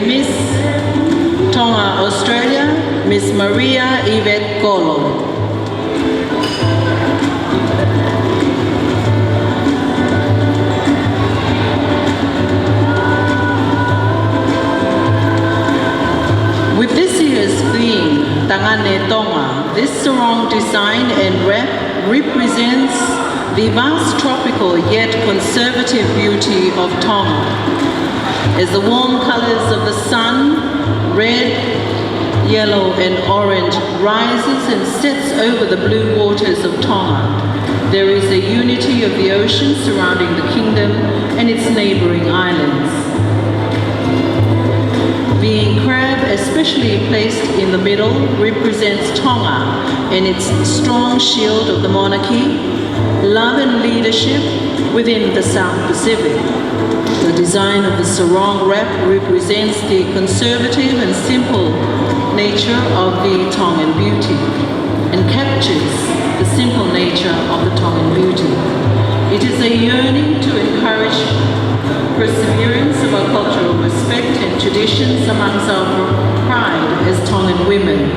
Miss Tonga, Australia, Miss Maria Yvette Kolo. With this year's theme, Tangane Tonga, this sarong design and wrap represents the vast tropical yet conservative beauty of Tonga. As the warm colors of the sun, red, yellow and orange, rises and sets over the blue waters of Tonga, there is a unity of the ocean surrounding the kingdom and its neighboring islands. The crab, especially placed in the middle, represents Tonga and its strong shield of the monarchy, love and leadership within the South Pacific. The design of the sarong wrap represents the conservative and simple nature of the Tongan beauty and captures the simple nature of the Tongan beauty. It is a yearning to encourage perseverance of our cultural respect and traditions amongst our pride as Tongan women.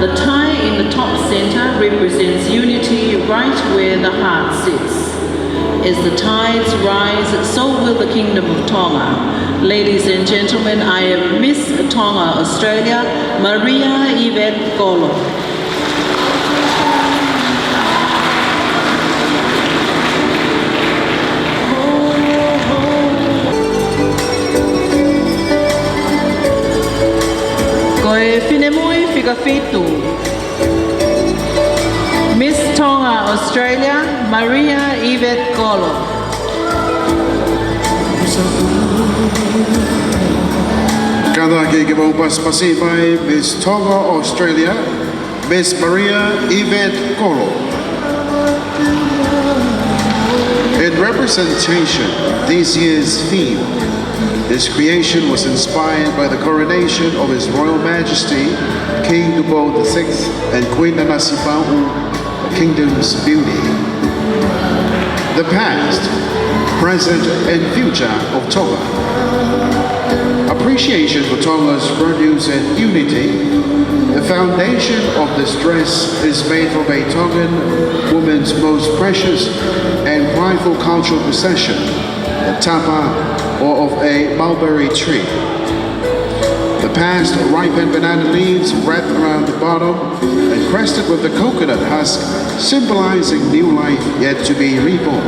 The tie in the top center represents unity right where the heart sits. As the tides rise, so will the Kingdom of Tonga. Ladies and gentlemen, I am Miss Tonga, Australia, Maria Yvette Kolo. Koe whinemui whikawhitu. Miss Tonga, Australia, Maria Yvette Kolo. Kada ke pas pasify Miss Tonga, Australia, Miss Maria Yvette Kolo. In representation of this year's theme, this creation was inspired by the coronation of His Royal Majesty, King Kubo VI and Queen Nanasipau, Kingdom's beauty. The past, present and future of Tonga. Appreciation for Tonga's produce and unity. The foundation of this dress is made from a Tongan woman's most precious and prideful cultural possession, the tapa, or of a mulberry tree. The past ripened banana leaves wrapped around the bottom and crested with the coconut husk, symbolizing new life yet to be reborn.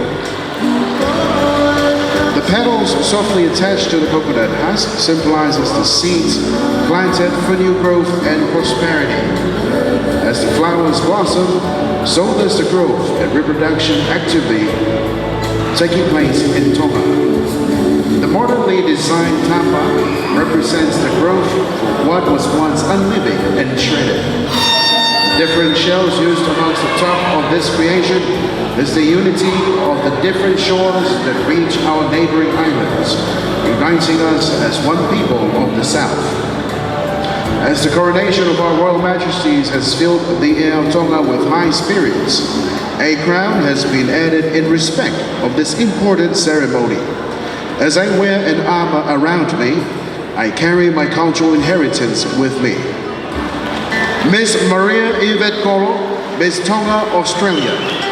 The petals softly attached to the coconut husk symbolizes the seeds planted for new growth and prosperity. As the flowers blossom, so does the growth and reproduction actively taking place in Tonga. The modernly designed tapa represents the growth of what was once unliving and shredded. Different shells used amongst the top of this creation is the unity of the different shores that reach our neighboring islands, uniting us as one people of the South. As the coronation of our Royal Majesties has filled the air of Tonga with high spirits, a crown has been added in respect of this important ceremony. As I wear an armor around me, I carry my cultural inheritance with me. Miss Maria Yvette Kolo, Miss Tonga, Australia.